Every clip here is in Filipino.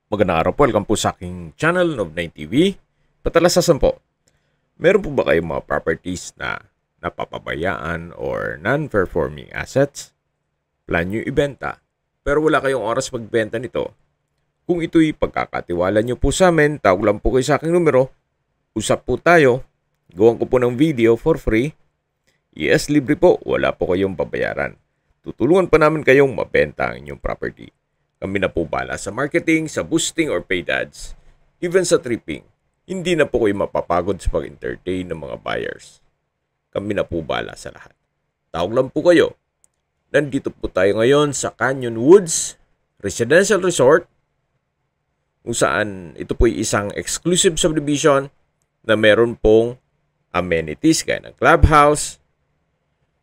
Magandang araw po, welcome po sa aking channel, Nob9 TV. Patalasasan po, meron po ba kayong mga properties na napapabayaan or non-performing assets? Plan nyo ibenta, pero wala kayong oras magbenta nito. Kung ito'y pagkakatiwala nyo po sa amin, tawag lang po kayo sa aking numero, usap po tayo, gawan ko po ng video for free. Yes, libre po, wala po kayong babayaran. Tutulungan pa namin kayong mabenta ang inyong property. Kami na po bala sa marketing, sa boosting or paid ads, even sa tripping. Hindi na po kayo mapapagod sa pag-entertain ng mga buyers. Kami na po bala sa lahat. Tawag lang po kayo. Nandito po tayo ngayon sa Canyon Woods Residential Resort, kung saan ito po ay isang exclusive subdivision na meron pong amenities gaya ng clubhouse,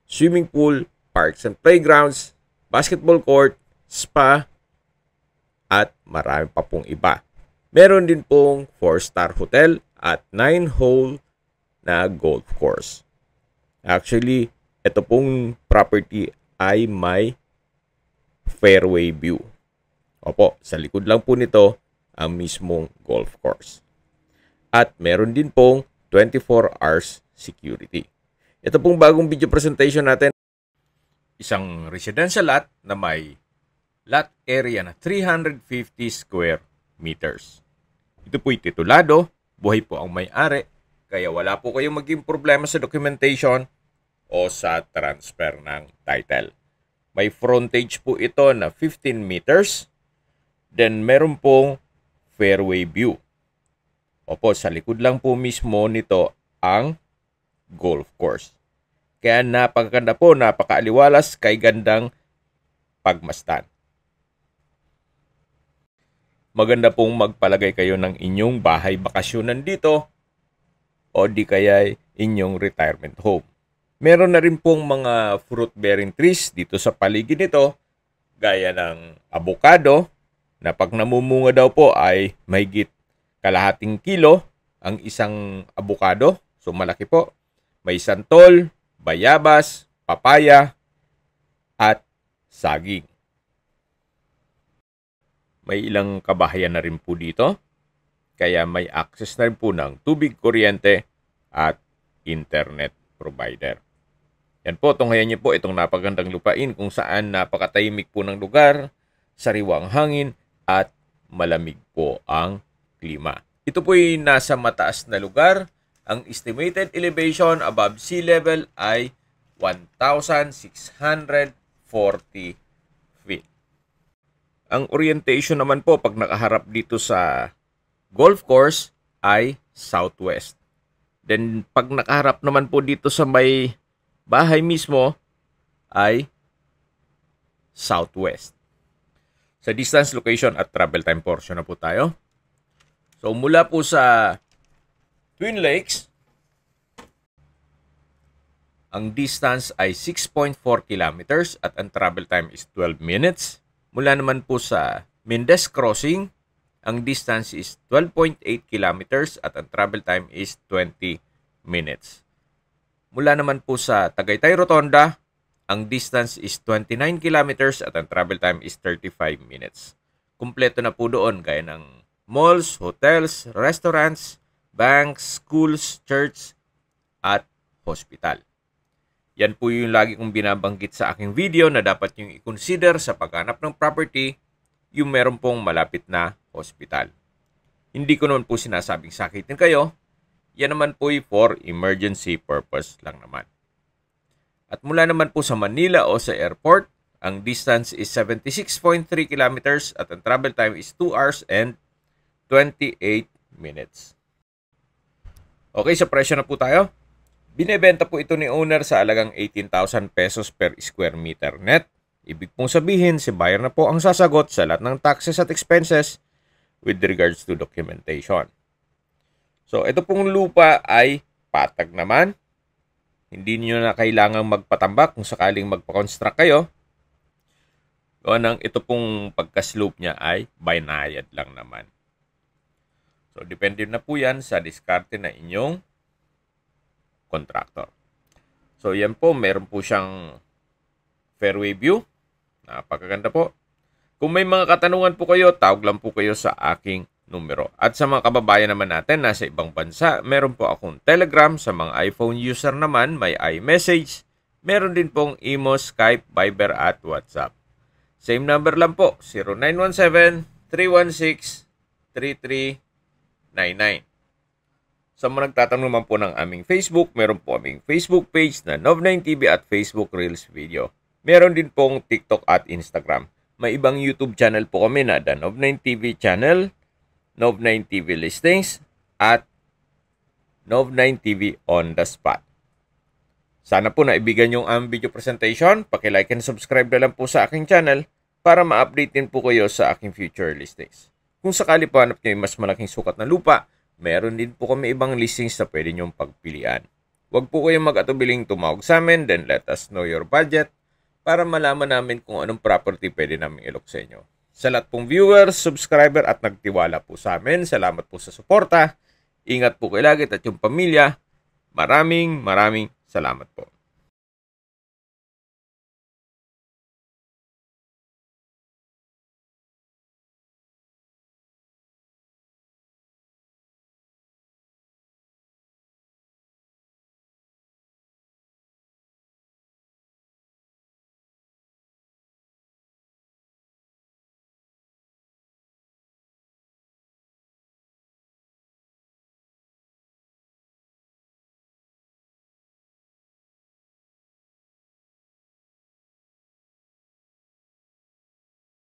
swimming pool, parks and playgrounds, basketball court, spa, at marami pa pong iba. Meron din pong 4-star hotel at 9-hole na golf course. Actually, ito pong property ay may fairway view. Opo, sa likod lang po nito ang mismong golf course. At meron din pong 24 hours security. Ito pong bagong video presentation natin. Isang residential lot na may lot area na 350 square meters. Ito po'y titulado, buhay po ang may-ari, kaya wala po kayong maging problema sa documentation o sa transfer ng title. May frontage po ito na 15 meters, then meron pong fairway view. Opo, sa likod lang po mismo nito ang golf course. Kaya napakaganda po, napakaaliwalas, kay gandang pagmastan. Maganda pong magpalagay kayo ng inyong bahay bakasyonan dito o di kaya inyong retirement home. Meron na rin pong mga fruit-bearing trees dito sa paligid nito, gaya ng avocado na pag namumunga daw po ay mahigit kalahating kilo ang isang avocado. So malaki po. May santol, bayabas, papaya, at saging. May ilang kabahayan na rin po dito, kaya may access na rin po ng tubig, kuryente, at internet provider. Yan po, tunghayan niyo po itong napagandang lupain kung saan napakatahimik po ng lugar, sariwang hangin, at malamig po ang klima. Ito po ay nasa mataas na lugar. Ang estimated elevation above sea level ay 1,640 feet. Ang orientation naman po pag nakaharap dito sa golf course ay southwest. Then pag nakaharap naman po dito sa may bahay mismo ay southwest. Sa distance, location at travel time portion na po tayo. So mula po sa Twin Lakes, ang distance ay 6.4 kilometers at ang travel time is 12 minutes. Mula naman po sa Mendez Crossing, ang distance is 12.8 kilometers at ang travel time is 20 minutes. Mula naman po sa Tagaytay Rotonda, ang distance is 29 kilometers at ang travel time is 35 minutes. Kumpleto na po doon gaya ng malls, hotels, restaurants, banks, schools, church, at hospital. Yan po yung lagi kong binabanggit sa aking video na dapat yung i-consider sa paghanap ng property, yung meron pong malapit na hospital. Hindi ko naman po sinasabing sakitin kayo. Yan naman po for emergency purpose lang naman. At mula naman po sa Manila o sa airport, ang distance is 76.3 kilometers at ang travel time is 2 hours and 28 minutes. Okay, sa presyo na po tayo. Binebenta po ito ni owner sa halagang 18,000 pesos per square meter net. Ibig pong sabihin, si buyer na po ang sasagot sa lahat ng taxes at expenses with regards to documentation. So, ito pong lupa ay patag naman. Hindi niyo na kailangang magpatambak kung sakaling magpa-construct kayo. Ito pong pagka-slope niya ay binayad lang naman. So, depende na po yan sa diskarte na inyong contractor. So, yan po. Meron po siyang fairway view. Napakaganda po. Kung may mga katanungan po kayo, tawag lang po kayo sa aking numero. At sa mga kababayan naman natin nasa ibang bansa, meron po akong Telegram. Sa mga iPhone user naman, may iMessage. Meron din pong Imo, Skype, Viber at WhatsApp. Same number lang po, 0917-316-3399. Sa mga nagtatanong naman po ng aming Facebook, meron po aming Facebook page na Nov9TV at Facebook Reels Video. Meron din pong TikTok at Instagram. May ibang YouTube channel po kami na The Nov9TV Channel, Nov9TV Listings, at Nov9TV On The Spot. Sana po naibigan yung aming video presentation. Paki-like and subscribe na lang po sa aking channel para ma-update din po kayo sa aking future listings. Kung sakali po hanap nyo yung mas malaking sukat na lupa, meron din po kami ibang listings na pwede nyong pagpilian. Huwag po kayong mag-atubiling tumawag sa amin, then let us know your budget para malaman namin kung anong property pwede namin ilok sa inyo. Sa lahat pong viewers, subscriber at nagtiwala po sa amin, salamat po sa suporta. Ingat po kayo lagi at yung pamilya. Maraming salamat po.